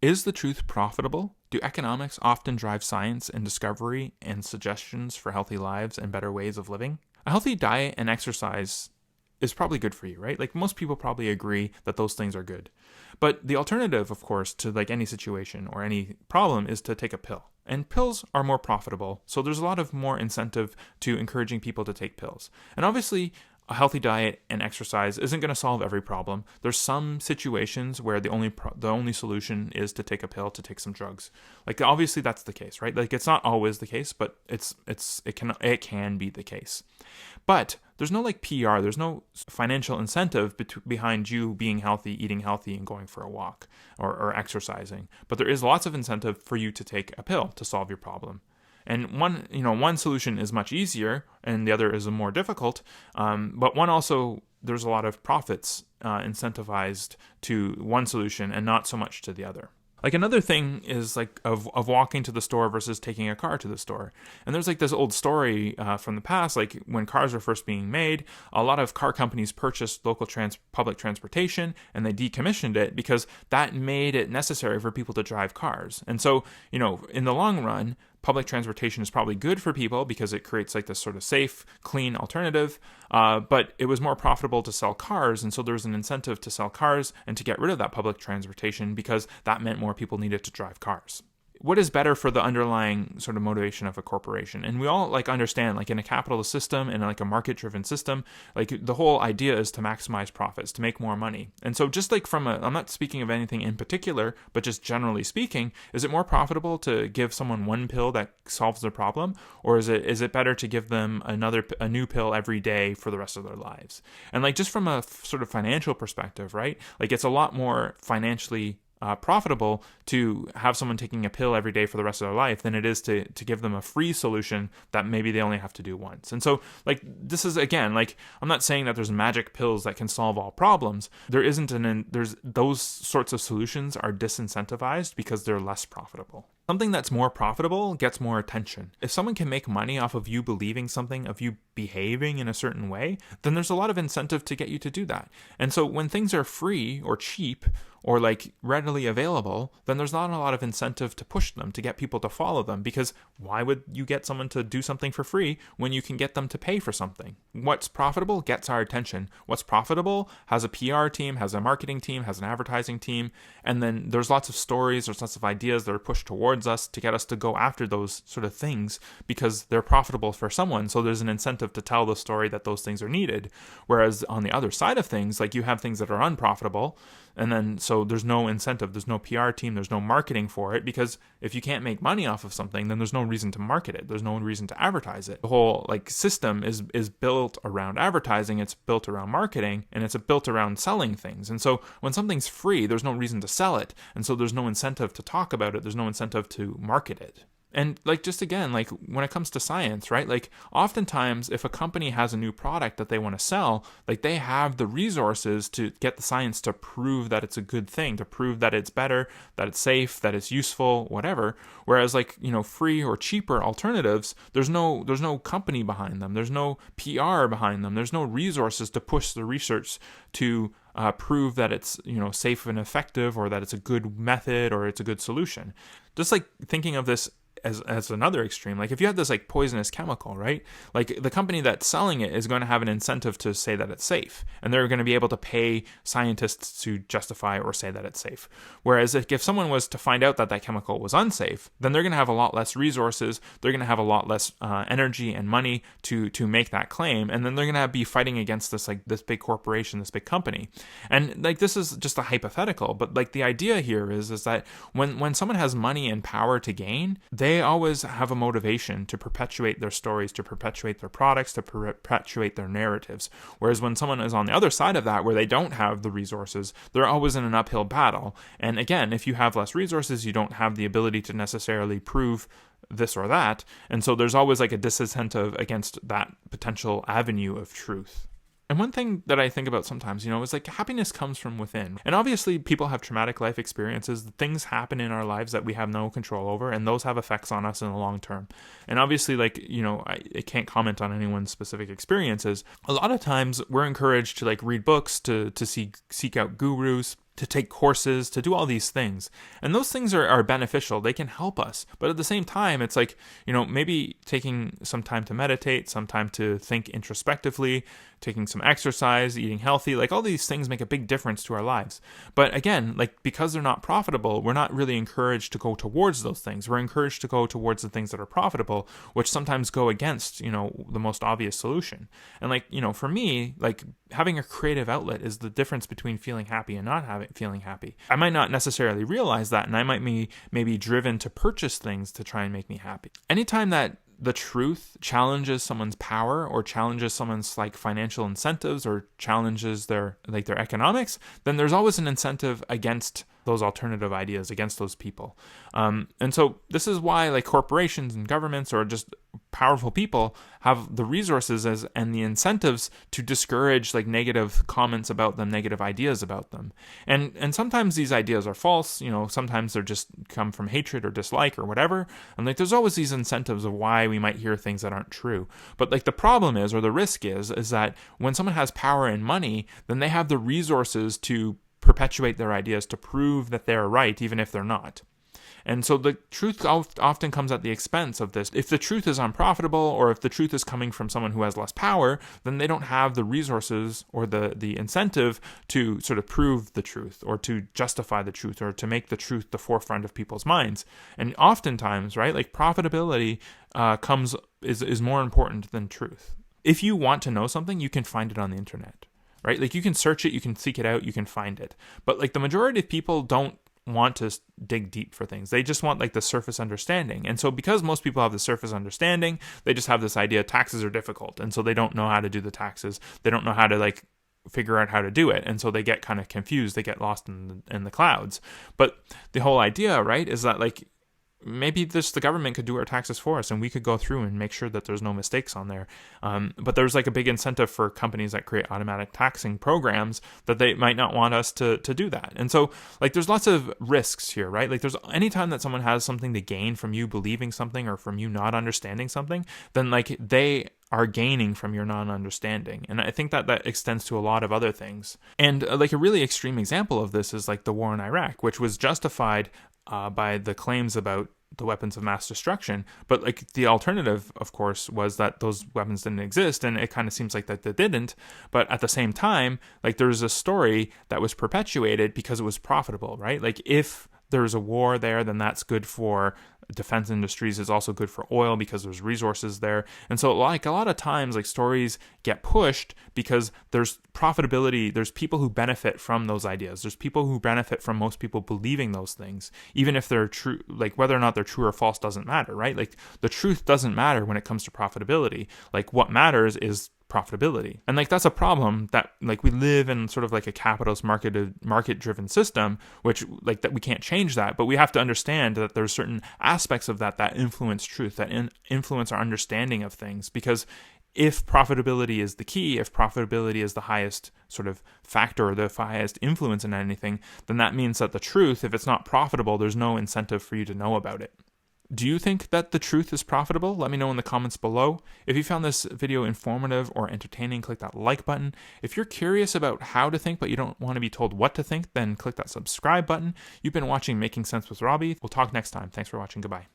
Is the truth profitable? Do economics often drive science and discovery and suggestions for healthy lives and better ways of living? A healthy diet and exercise is probably good for you, right? Like most people probably agree that those things are good. But the alternative, of course, to like any situation or any problem is to take a pill. And pills are more profitable, so there's a lot of more incentive to encouraging people to take pills. And obviously, a healthy diet and exercise isn't going to solve every problem. There's some situations where the only solution is to take a pill, to take some drugs. Like obviously that's the case, right? Like it's not always the case, but it can be the case. But there's no like PR, there's no financial incentive behind you being healthy, eating healthy, and going for a walk or exercising. But there is lots of incentive for you to take a pill to solve your problem. And one solution is much easier, and the other is more difficult. But one also, there's a lot of profits incentivized to one solution and not so much to the other. Like another thing is like of walking to the store versus taking a car to the store. And there's like this old story from the past, like when cars were first being made, a lot of car companies purchased local public transportation and they decommissioned it because that made it necessary for people to drive cars. And so, in the long run, public transportation is probably good for people because it creates like this sort of safe, clean alternative, but it was more profitable to sell cars, and so there was an incentive to sell cars and to get rid of that public transportation because that meant more people needed to drive cars. What is better for the underlying sort of motivation of a corporation? And we all like understand, like in a capitalist system and like a market-driven system, like the whole idea is to maximize profits, to make more money. And so just like I'm not speaking of anything in particular, but just generally speaking, is it more profitable to give someone one pill that solves their problem? Or is it better to give them a new pill every day for the rest of their lives? And like just from a sort of financial perspective, right? Like it's a lot more financially profitable to have someone taking a pill every day for the rest of their life than it is to give them a free solution that maybe they only have to do once. And so like this is, again, like I'm not saying that there's magic pills that can solve all problems. There's those sorts of solutions are disincentivized because they're less profitable. Something that's more profitable gets more attention. If someone can make money off of you believing something, of you behaving in a certain way, then there's a lot of incentive to get you to do that. And so when things are free or cheap or like readily available, then there's not a lot of incentive to push them, to get people to follow them, because why would you get someone to do something for free when you can get them to pay for something? What's profitable gets our attention. What's profitable has a PR team, has a marketing team, has an advertising team, and then there's lots of stories, there's lots of ideas that are pushed towards us to get us to go after those sort of things because they're profitable for someone. So there's an incentive to tell the story that those things are needed. Whereas on the other side of things, like you have things that are unprofitable, and then so there's no incentive, there's no PR team, there's no marketing for it, because if you can't make money off of something, then there's no reason to market it, there's no reason to advertise it. The whole like system is built around advertising, it's built around marketing, and it's built around selling things. And so when something's free, there's no reason to sell it, and so there's no incentive to talk about it, there's no incentive to market it. And like just again, like when it comes to science, right? Like oftentimes if a company has a new product that they want to sell, like they have the resources to get the science to prove that it's a good thing, to prove that it's better, that it's safe, that it's useful, whatever. Whereas like, free or cheaper alternatives, there's no company behind them. There's no PR behind them. There's no resources to push the research to prove that it's safe and effective, or that it's a good method, or it's a good solution. Just like thinking of this as another extreme, like if you have this like poisonous chemical, right? Like the company that's selling it is going to have an incentive to say that it's safe, and they're going to be able to pay scientists to justify or say that it's safe. Whereas if someone was to find out that that chemical was unsafe, then they're going to have a lot less resources, they're going to have a lot less energy and money to make that claim, and then they're going to be fighting against this big corporation, this big company. And like this is just a hypothetical, but like the idea here is that when someone has money and power to gain, they always have a motivation to perpetuate their stories, to perpetuate their products, to perpetuate their narratives. Whereas when someone is on the other side of that, where they don't have the resources, they're always in an uphill battle. And again, if you have less resources, you don't have the ability to necessarily prove this or that. And so there's always like a disincentive against that potential avenue of truth. And one thing that I think about sometimes, is like happiness comes from within. And obviously people have traumatic life experiences. Things happen in our lives that we have no control over, and those have effects on us in the long term. And obviously, I can't comment on anyone's specific experiences. A lot of times we're encouraged to like read books, to seek out gurus, to take courses, to do all these things. And those things are beneficial. They can help us. But at the same time, it's like, maybe taking some time to meditate, some time to think introspectively, taking some exercise, eating healthy, like all these things make a big difference to our lives. But again, like because they're not profitable, we're not really encouraged to go towards those things. We're encouraged to go towards the things that are profitable, which sometimes go against, the most obvious solution. And like, for me, like having a creative outlet is the difference between feeling happy and not feeling happy. I might not necessarily realize that, and I might be maybe driven to purchase things to try and make me happy. Anytime that the truth challenges someone's power or challenges someone's like financial incentives or challenges their economics, then there's always an incentive against those alternative ideas, against those people. And so this is why like corporations and governments or just powerful people have the resources and the incentives to discourage like negative comments about them, negative ideas about them. And sometimes these ideas are false, sometimes they're just come from hatred or dislike or whatever. And like there's always these incentives of why we might hear things that aren't true. But like the problem is, or the risk is that when someone has power and money, then they have the resources to perpetuate their ideas, to prove that they're right, even if they're not. And so the truth often comes at the expense of this. If the truth is unprofitable, or if the truth is coming from someone who has less power, then they don't have the resources or the incentive to sort of prove the truth, or to justify the truth, or to make the truth the forefront of people's minds. And oftentimes, right, like profitability is more important than truth. If you want to know something, you can find it on the internet. Right? Like you can search it, you can seek it out, you can find it. But like the majority of people don't want to dig deep for things. They just want like the surface understanding. And so because most people have the surface understanding, they just have this idea taxes are difficult. And so they don't know how to do the taxes. They don't know how to like figure out how to do it. And so they get kind of confused. They get lost in the clouds. But the whole idea, right, is that like maybe the government could do our taxes for us and we could go through and make sure that there's no mistakes on there. But there's like a big incentive for companies that create automatic taxing programs that they might not want us to do that. And so like there's lots of risks here, right? Like there's anytime that someone has something to gain from you believing something or from you not understanding something, then like they are gaining from your non-understanding. And I think that extends to a lot of other things. And like a really extreme example of this is like the war in Iraq, which was justified by the claims about the weapons of mass destruction. But like the alternative, of course, was that those weapons didn't exist, and it kind of seems like that they didn't. But at the same time, like there's a story that was perpetuated because it was profitable, right? Like if there's a war there, then that's good for defense industries. Is also good for oil because there's resources there. And so like a lot of times like stories get pushed because there's profitability. There's people who benefit from those ideas. There's people who benefit from most people believing those things, even if they're true. Like whether or not they're true or false doesn't matter, right? Like the truth doesn't matter when it comes to profitability. Like what matters is profitability. And like that's a problem that like we live in sort of like a capitalist market driven system, which like that we can't change that, but we have to understand that there's certain aspects of that influence truth, that influence our understanding of things. Because if profitability is the key, if profitability is the highest sort of factor or the highest influence in anything, then that means that the truth, if it's not profitable, there's no incentive for you to know about it. Do you think that the truth is profitable? Let me know in the comments below. If you found this video informative or entertaining, click that like button. If you're curious about how to think but you don't want to be told what to think, then click that subscribe button. You've been watching Making Sense with Robbie. We'll talk next time. Thanks for watching. Goodbye.